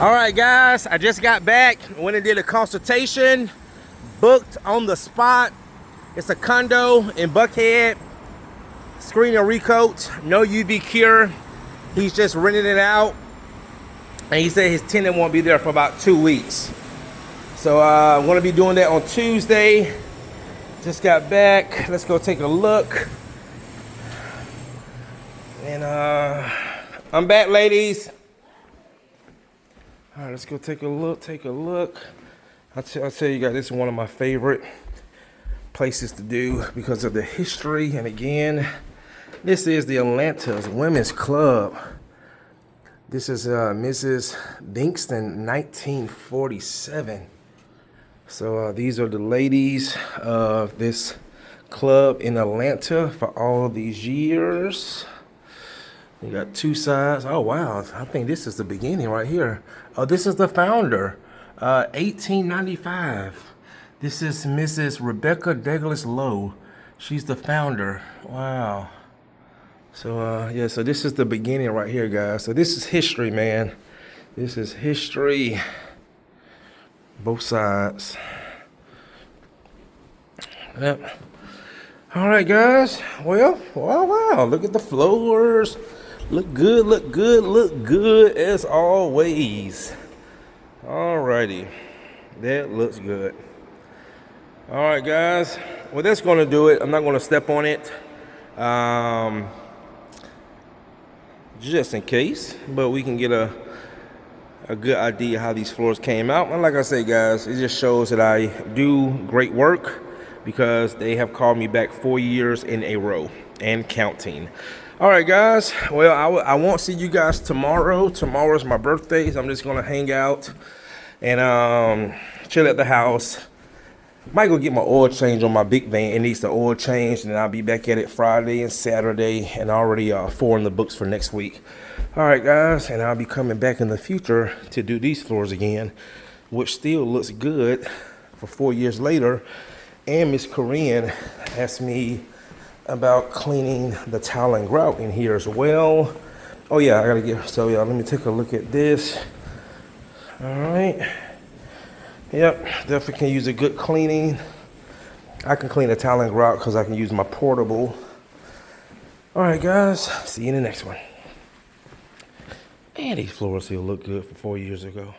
All right, guys, I just got back. Went and did a consultation, booked on the spot. It's a condo in Buckhead. Screen and recoat, no UV cure. He's just renting it out, and he said his tenant won't be there for about 2 weeks. So I'm gonna be doing that on Tuesday. Just got back. Let's go take a look. And I'm back, ladies. All right, let's go take a look. I'll tell you guys, this is one of my favorite places to do because of the history. And again, this is the Atlanta's Women's Club. This is Mrs. Dinkston, 1947. So these are the ladies of this club in Atlanta for all these years. You got two sides. Oh, wow. I think this is the beginning right here. Oh, this is the founder, 1895. This is Mrs. Rebecca Douglas Lowe. She's the founder. Wow. So, yeah, so this is the beginning right here, guys. So this is history, man. This is history. Both sides. Yep. All right, guys. Well, wow. Look at the floors. Look good as always. Alrighty, that looks good. All right, guys. Well, that's gonna do it. I'm not gonna step on it, just in case. But we can get a good idea how these floors came out. And like I say, guys, it just shows that I do great work because they have called me back 4 years in a row and counting. All right, guys. Well, I won't see you guys tomorrow. Tomorrow's my birthday, so I'm just gonna hang out and chill at the house. Might go get my oil change on my big van. It needs the oil change, and I'll be back at it Friday and Saturday, and already 4 in the books for next week. All right, guys, and I'll be coming back in the future to do these floors again, which still looks good for 4 years later. And Miss Korean asked me about cleaning the tile and grout in here as well. Oh yeah, I gotta get, so yeah, let me take a look at this. All right. Yep, definitely can use a good cleaning. I can clean the tile and grout because I can use my portable. All right, guys, see you in the next one. Man, these floors still look good for 4 years ago.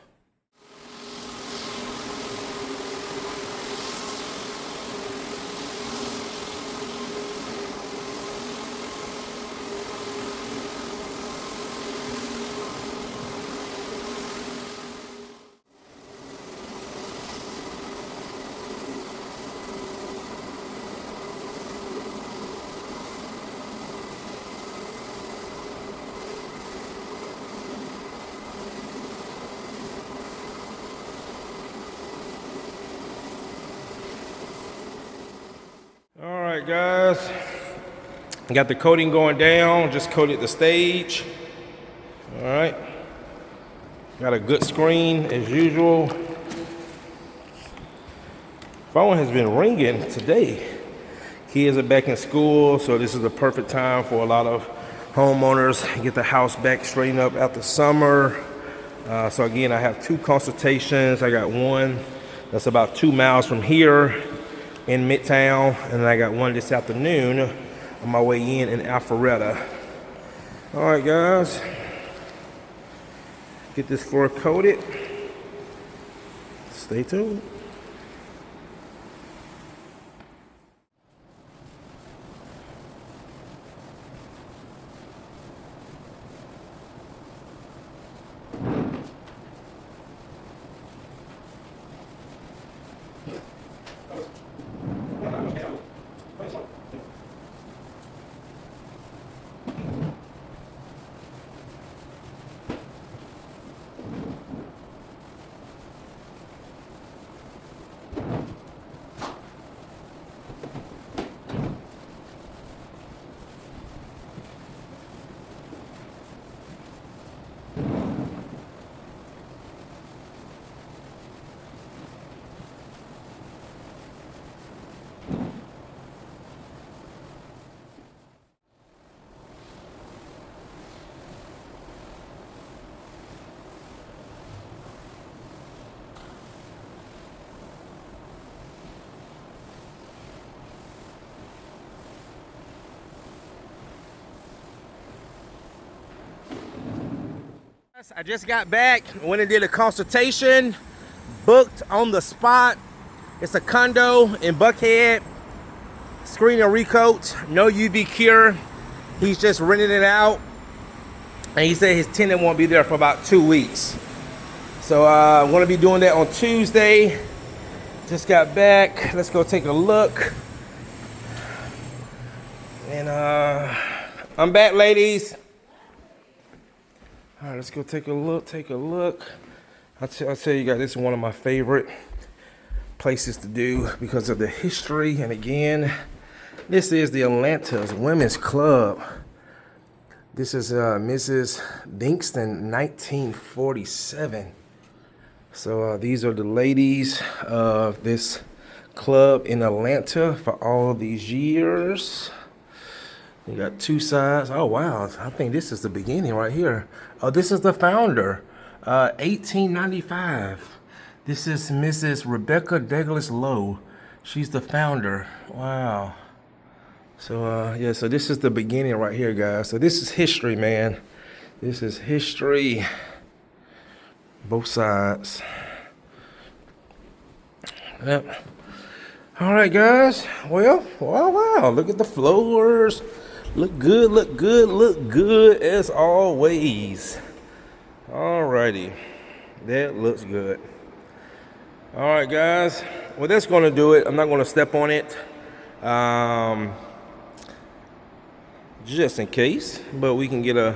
All right, guys, got the coating going down, just coated the stage. All right, got a good screen as usual. Phone has been ringing today. Kids are back in school, so this is the perfect time for a lot of homeowners to get the house back straightened up after summer. So again, I have 2 consultations. I got one that's about 2 miles from here in Midtown, and I got one this afternoon on my way in Alpharetta. All right, guys, get this floor coated. Stay tuned. I just got back, went and did a consultation, booked on the spot. It's a condo in Buckhead, screen and recoat, no UV cure. He's just renting it out, and he said his tenant won't be there for about 2 weeks. So I'm gonna be doing that on Tuesday. Just got back, let's go take a look. And I'm back, ladies. All right, let's go take a look. I'll tell you guys, this is one of my favorite places to do because of the history. And again, this is the Atlanta's Women's Club. This is Mrs. Bingston, 1947. So these are the ladies of this club in Atlanta for all these years. You got two sides. Oh, wow. I think this is the beginning right here. Oh, this is the founder. 1895. This is Mrs. Rebecca Douglas Lowe. She's the founder. Wow. So, yeah, so this is the beginning right here, guys. So this is history, man. This is history. Both sides. Yep. All right, guys. Well, wow. Look at the floors. Look good as always. Alrighty, that looks good. All right, guys. Well, that's gonna do it. I'm not gonna step on it, just in case. But we can get a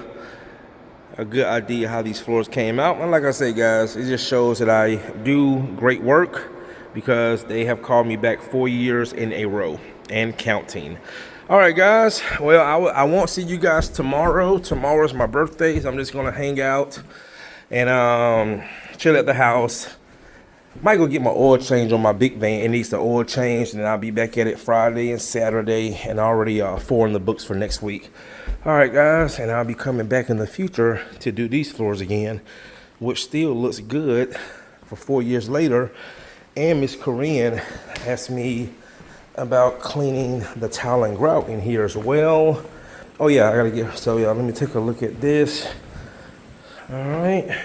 good idea how these floors came out. And like I say, guys, it just shows that I do great work because they have called me back 4 years in a row and counting. All right, guys. Well, I won't see you guys tomorrow. Tomorrow's my birthday, so I'm just gonna hang out and chill at the house. Might go get my oil change on my big van. It needs the oil change, and I'll be back at it Friday and Saturday, and already 4 in the books for next week. All right, guys, and I'll be coming back in the future to do these floors again, which still looks good for 4 years later. And Miss Korean asked me about cleaning the tile and grout in here as well. Oh yeah, I gotta get, so yeah, let me take a look at this. All right.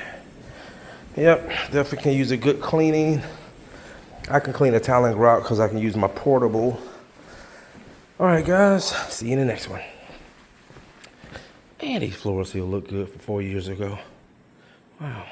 Yep, definitely can use a good cleaning. I can clean the tile and grout because I can use my portable. All right, guys, see you in the next one. And these floors still look good for 4 years ago. Wow.